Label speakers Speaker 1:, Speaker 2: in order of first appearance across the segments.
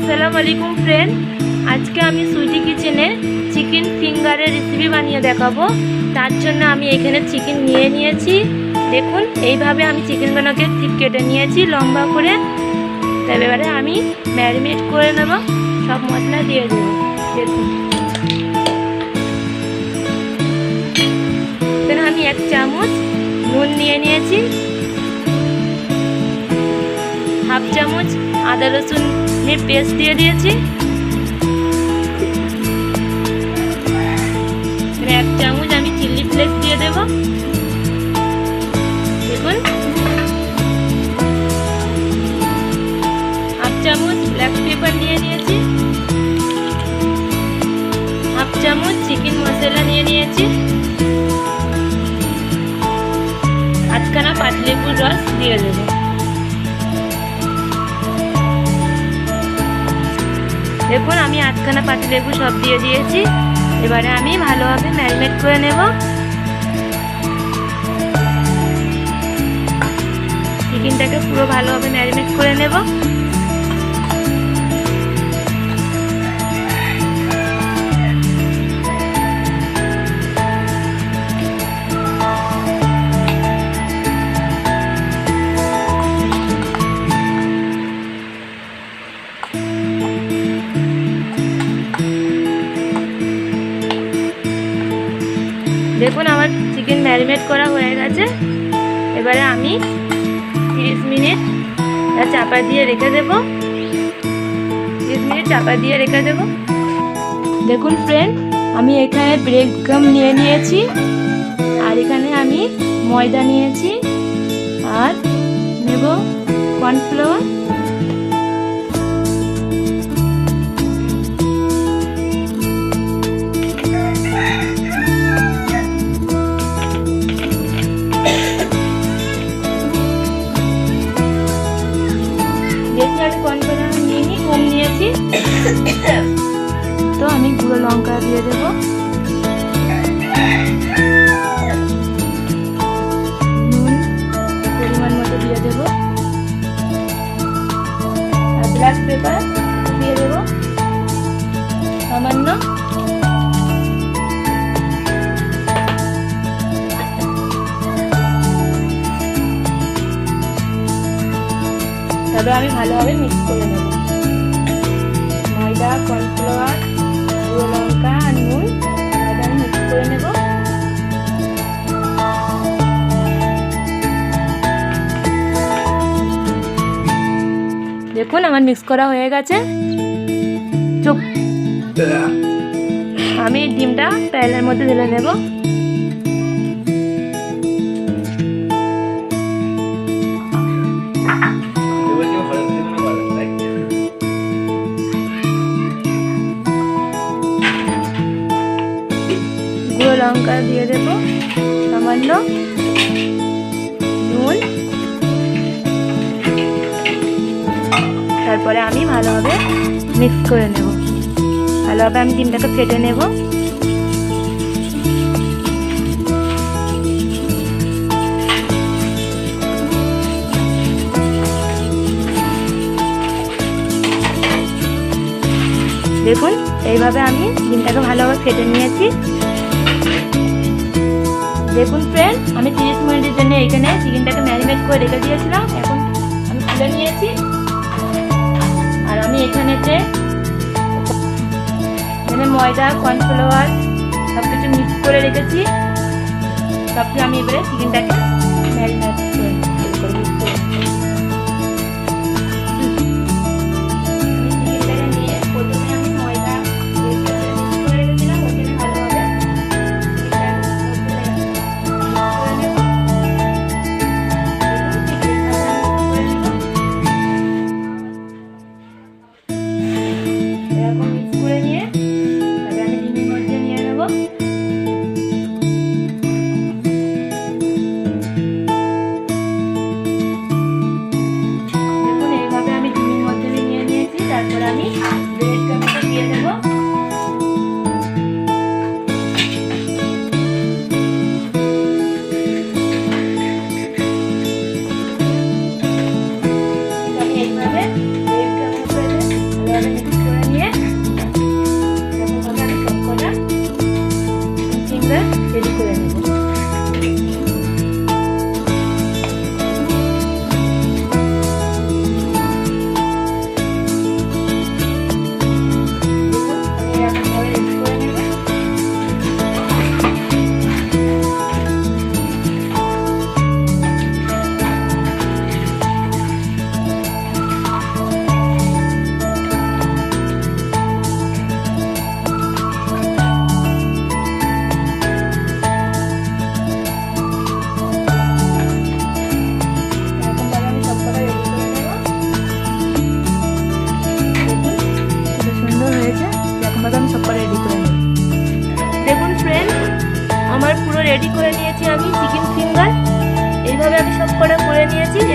Speaker 1: আসসালামু আলাইকুম ফ্রেন্ড, আজকে আমি সুইটি কিচেনে চিকেন ফিঙ্গারের রেসিপি বানিয়ে দেখাবো। তার জন্য আমি এখানে চিকেন নিয়ে নিয়েছি। দেখুন এইভাবে আমি চিকেনগুলোকে ঠিক কেটে নিয়েছি লম্বা করে। তবে এবারে আমি ম্যারিনেট করে নেব, সব মশলা দিয়ে দেবো। দেখুন এখানে আমি 1 চামচ নুন নিয়ে নিয়েছি, হাফ চামচ আদা রসুনের পেস্ট দিয়ে দিয়েছি, 1 চামচ আমি চিলি ফ্লেক্স দিয়ে দেব। দেখুন হাফ চামচ ব্ল্যাক পেপার নিয়ে নিয়েছি, হাফ চামচ চিকেন মশলা নিয়ে নিয়েছি, আধখানা পাতিলেবুর রস দিয়ে দেব। দেখুন আমি আধখানা পাতিলেবু সব দিয়ে দিয়েছি। এবারে আমি ভালোভাবে ম্যারিনেট করে নেব। চিকেনটাকে পুরো ভালোভাবে ম্যারিনেট করে নেব। দেখুন আমার চিকেন ম্যারিনেট করা হয়ে গেছে। এবারে আমি 30 মিনিট চাপা দিয়ে রেখে দেব। 30 মিনিট চাপা দিয়ে রেখে দেব। দেখুন ফ্রেন্ড, আমি এখানে ব্রেড গাম নিয়ে নিয়েছি, আর এখানে আমি ময়দা নিয়েছি, আর নেব কর্নফ্লাওয়ার। কম নিয়েছি তো আমি গুঁড়ো লঙ্কা দিয়ে দেবো, নুন পরিমাণ মতো দিয়ে দেবো, আর ব্ল্যাক পেপার দিয়ে দেবো সামান্য। তবে আমি ভালোভাবে মিক্স করে নেব। ময়দা, কর্নফ্লাওয়ার, গুঁড়ো লঙ্কা আর নুন আমি মিক্স করে নেব। দেখুন আমার মিক্স করা হয়ে গেছে। চুপ, আমি ডিমটা প্যানের মধ্যে ঢেলে নেব। গুঁড়ো লঙ্কা দিয়ে দেব, সামান্য নুন, তারপরে আমি ভালোভাবে মিক্স করে নেব। ভালোভাবে আমি ডিমটাকে ফেটে নেব। দেখুন এইভাবে আমি ডিমটাকে ভালোভাবে ফেটে নিয়েছি। দেখুন ফ্রেন্ড, আমি 30 মিনিটের জন্য এখানে চিকেনটাকে ম্যারিনেট করে রেখে দিয়েছিলাম। এখন আমি তুলে নিয়েছি, আর আমি এখানে ময়দা, কর্নফ্লাওয়ার সব কিছু মিক্স করে রেখেছি। সবকে আমি এবারে চিকেনটাকে ম্যারিনেট করে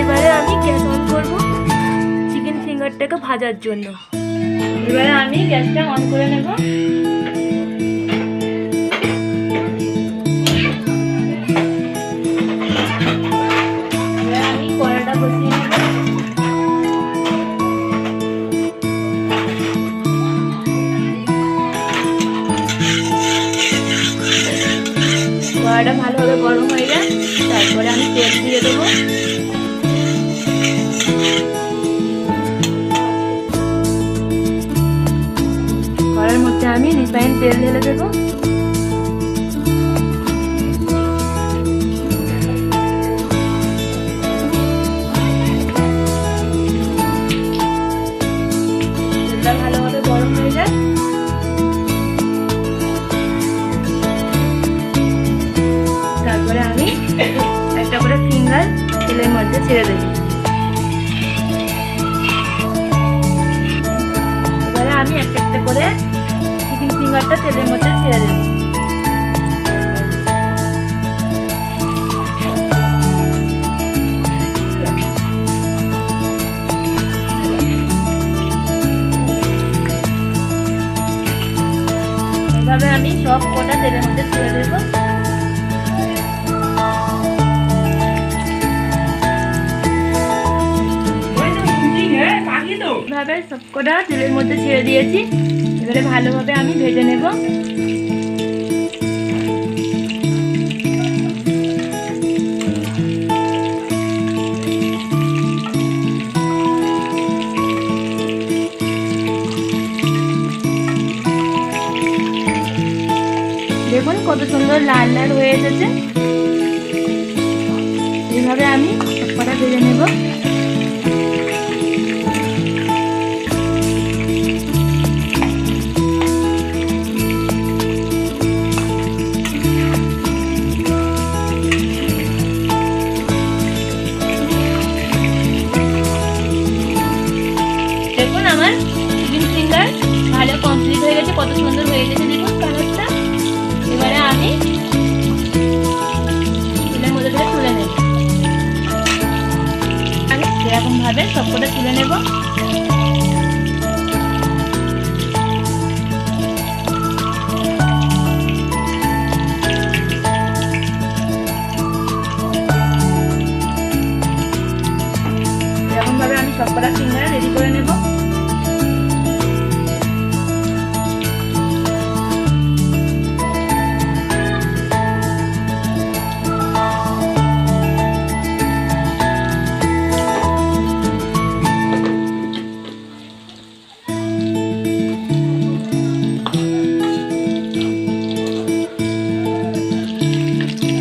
Speaker 1: এবারে আমি গ্যাস অন করব চিকেন ফিঙ্গারটাকে ভাজার জন্য। এবারে আমি গ্যাসটা অন করে নেব। এবারে আমি কড়াইটা বসিয়ে নেব। কড়াইটা ভালোভাবে গরম হয়ে যায়, তারপরে আমি তেল দিয়ে দেবো। কড়াইয়ের মধ্যে আমি রিফাইন তেল ঢেলে দেবো। তেলটা ভালোভাবে গরম হয়ে যায়, তারপরে আমি একটা করে ফিঙ্গার তেলের মধ্যে ছেড়ে দেব। এবারে আমি একটা একটা করে চিকেন ফিঙ্গারটা তেলের মধ্যে ছেড়ে দেব। এভাবে আমি সব কটা তেলের মধ্যে ছেড়ে দেব। ভাবে সবকটা তেলের মধ্যে ছেড়ে দিয়েছি। এবারে ভালোভাবে আমি ভেজে নেব। দেখুন কত সুন্দর লাল লাল হয়ে এসেছে। এইভাবে আমি সবকটা ভেজে নেব। দেখুন আমার চিকেন ফিঙ্গার ভালো কমপ্লিট হয়ে গেছে, কত সুন্দর হয়ে গেছে দেখুন কালারটা। এবারে আমি তেলের মধ্যে থেকে তুলে নেব। আমি এরকম ভাবে সবকটা তুলে নেব। এরকম ভাবে আমি সবকটা ফিঙ্গার রেডি করে নেব।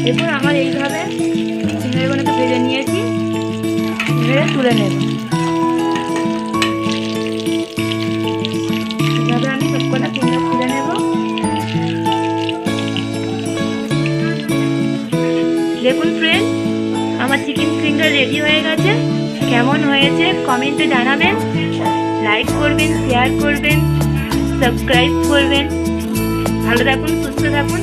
Speaker 1: দেখুন আমার এইভাবে ফিঙ্গারগুলোকে ভেজে নিয়েছি, এবারে তুলে নেব। এভাবে আমি সবকটা ফিঙ্গার তুলে নেব। দেখুন ফ্রেন্ড, আমার চিকেন ফিঙ্গার রেডি হয়ে গেছে। কেমন হয়েছে কমেন্টে জানাবেন, লাইক করবেন, শেয়ার করবেন, সাবস্ক্রাইব করবেন। ভালো থাকুন, সুস্থ থাকুন।